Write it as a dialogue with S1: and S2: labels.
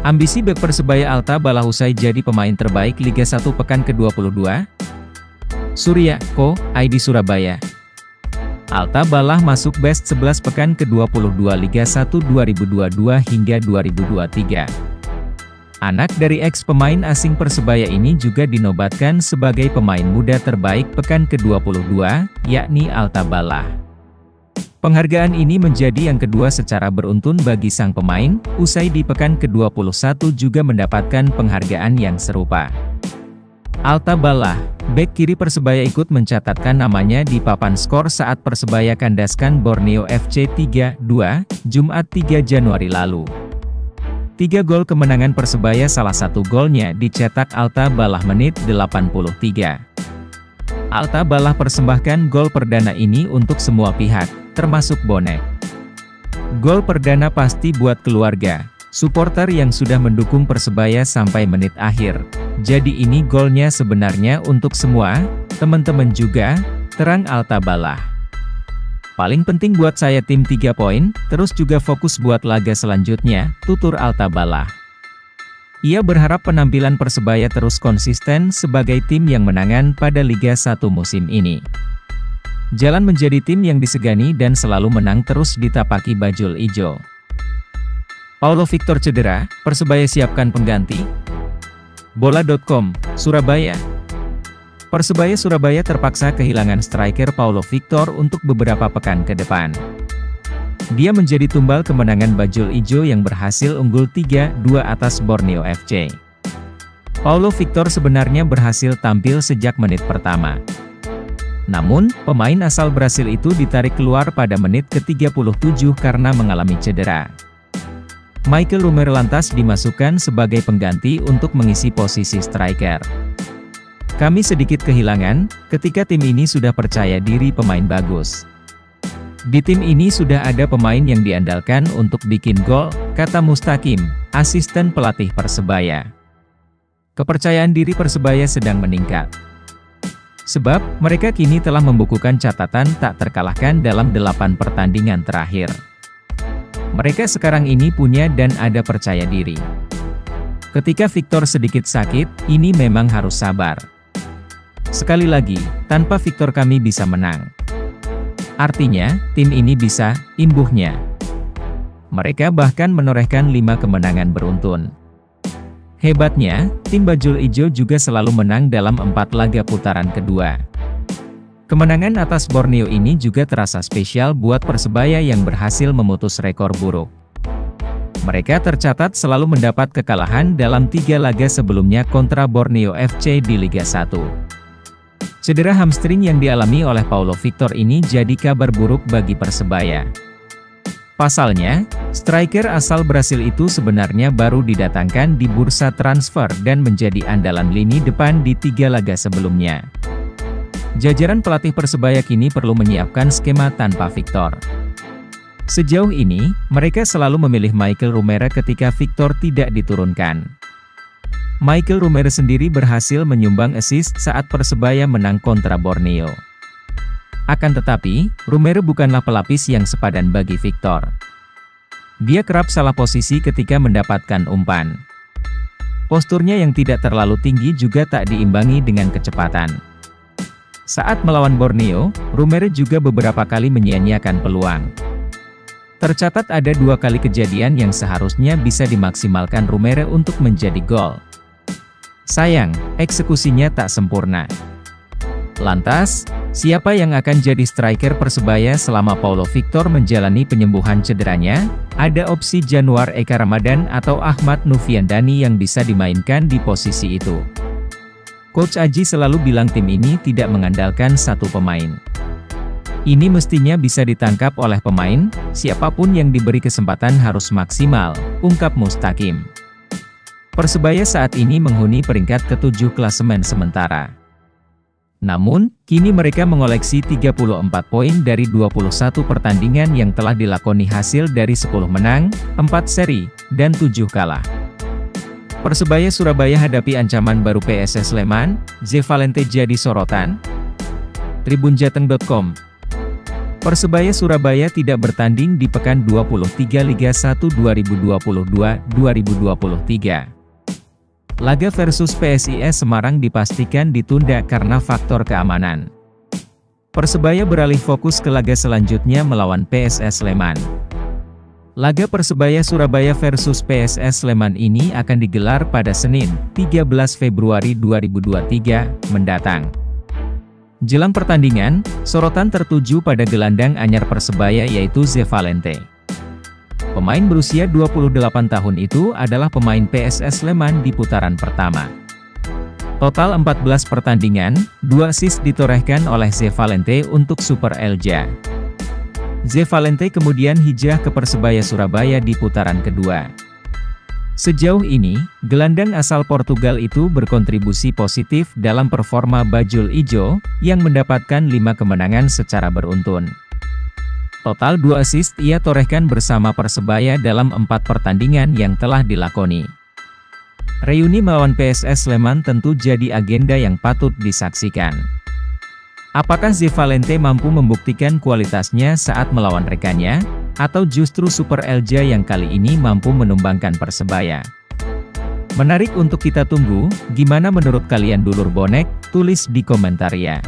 S1: Ambisi bek Persebaya Alta Bala usai jadi pemain terbaik Liga 1 pekan ke-22? Surya, Ko, ID Surabaya. Alta Bala masuk best 11 pekan ke-22 Liga 1 2022 hingga 2023. Anak dari ex-pemain asing Persebaya ini juga dinobatkan sebagai pemain muda terbaik pekan ke-22, yakni Alta Bala. Penghargaan ini menjadi yang kedua secara beruntun bagi sang pemain, usai di pekan ke-21 juga mendapatkan penghargaan yang serupa. Alta Bala, bek kiri Persebaya ikut mencatatkan namanya di papan skor saat Persebaya kandaskan Borneo FC 3-2, Jumat 3 Januari lalu. 3 gol kemenangan Persebaya salah satu golnya dicetak Alta Bala menit 83. Alta Bala persembahkan gol perdana ini untuk semua pihak, termasuk bonek. Gol perdana pasti buat keluarga, supporter yang sudah mendukung Persebaya sampai menit akhir. Jadi ini golnya sebenarnya untuk semua, teman-teman juga, terang Alta Bala. Paling penting buat saya tim 3 poin, terus juga fokus buat laga selanjutnya, tutur Alta Bala. Ia berharap penampilan Persebaya terus konsisten sebagai tim yang menangan pada Liga 1 musim ini. Jalan menjadi tim yang disegani dan selalu menang terus ditapaki bajul ijo. Paulo Victor cedera, Persebaya siapkan pengganti. Bola.com, Surabaya. Persebaya Surabaya terpaksa kehilangan striker Paulo Victor untuk beberapa pekan ke depan. Dia menjadi tumbal kemenangan bajul ijo yang berhasil unggul 3-2 atas Borneo FC. Paulo Victor sebenarnya berhasil tampil sejak menit pertama. Namun, pemain asal Brasil itu ditarik keluar pada menit ke-37 karena mengalami cedera. Michael Rumer lantas dimasukkan sebagai pengganti untuk mengisi posisi striker. Kami sedikit kehilangan, ketika tim ini sudah percaya diri pemain bagus. Di tim ini sudah ada pemain yang diandalkan untuk bikin gol, kata Mustaqim, asisten pelatih Persebaya. Kepercayaan diri Persebaya sedang meningkat. Sebab, mereka kini telah membukukan catatan tak terkalahkan dalam 8 pertandingan terakhir. Mereka sekarang ini punya dan ada percaya diri. Ketika Victor sedikit sakit, ini memang harus sabar. Sekali lagi, tanpa Victor kami bisa menang. Artinya, tim ini bisa, imbuhnya. Mereka bahkan menorehkan 5 kemenangan beruntun. Hebatnya, tim bajul ijo juga selalu menang dalam 4 laga putaran kedua. Kemenangan atas Borneo ini juga terasa spesial buat Persebaya yang berhasil memutus rekor buruk. Mereka tercatat selalu mendapat kekalahan dalam 3 laga sebelumnya kontra Borneo FC di Liga 1. Cedera hamstring yang dialami oleh Paulo Victor ini jadi kabar buruk bagi Persebaya. Pasalnya, striker asal Brasil itu sebenarnya baru didatangkan di bursa transfer dan menjadi andalan lini depan di 3 laga sebelumnya. Jajaran pelatih Persebaya kini perlu menyiapkan skema tanpa Victor. Sejauh ini, mereka selalu memilih Michael Rumer ketika Victor tidak diturunkan. Michael Rumer sendiri berhasil menyumbang assist saat Persebaya menang kontra Borneo. Akan tetapi, Rumer bukanlah pelapis yang sepadan bagi Victor. Dia kerap salah posisi ketika mendapatkan umpan. Posturnya yang tidak terlalu tinggi juga tak diimbangi dengan kecepatan. Saat melawan Borneo, Rumer juga beberapa kali menyia-nyiakan peluang. Tercatat ada 2 kali kejadian yang seharusnya bisa dimaksimalkan Rumer untuk menjadi gol. Sayang, eksekusinya tak sempurna. Lantas, siapa yang akan jadi striker Persebaya selama Paulo Victor menjalani penyembuhan cederanya? Ada opsi Januar Eka Ramadan atau Ahmad Noviandani yang bisa dimainkan di posisi itu. Coach Aji selalu bilang tim ini tidak mengandalkan satu pemain. Ini mestinya bisa ditangkap oleh pemain, siapapun yang diberi kesempatan harus maksimal, ungkap Mustaqim. Persebaya saat ini menghuni peringkat ke-7 klasemen sementara. Namun, kini mereka mengoleksi 34 poin dari 21 pertandingan yang telah dilakoni hasil dari 10 menang, 4 seri, dan 7 kalah. Persebaya Surabaya hadapi ancaman baru PSS Sleman, Z Valente jadi sorotan. Tribunjateng.com Persebaya Surabaya tidak bertanding di pekan 23 Liga 1 2022-2023. Laga versus PSIS Semarang dipastikan ditunda karena faktor keamanan. Persebaya beralih fokus ke laga selanjutnya melawan PSS Sleman. Laga Persebaya Surabaya versus PSS Sleman ini akan digelar pada Senin, 13 Februari 2023, mendatang. Jelang pertandingan, sorotan tertuju pada gelandang anyar Persebaya yaitu Zevalente. Pemain berusia 28 tahun itu adalah pemain PSS Sleman di putaran pertama. Total 14 pertandingan, 2 assist ditorehkan oleh Zevalente untuk Super Elja. Zevalente kemudian hijrah ke Persebaya Surabaya di putaran kedua. Sejauh ini, gelandang asal Portugal itu berkontribusi positif dalam performa Bajul Ijo, yang mendapatkan 5 kemenangan secara beruntun. Total 2 assist ia torehkan bersama Persebaya dalam 4 pertandingan yang telah dilakoni. Reuni melawan PSS Sleman tentu jadi agenda yang patut disaksikan. Apakah Zevalente mampu membuktikan kualitasnya saat melawan rekannya? Atau justru Super Elja yang kali ini mampu menumbangkan Persebaya? Menarik untuk kita tunggu, gimana menurut kalian dulur bonek? Tulis di komentar ya.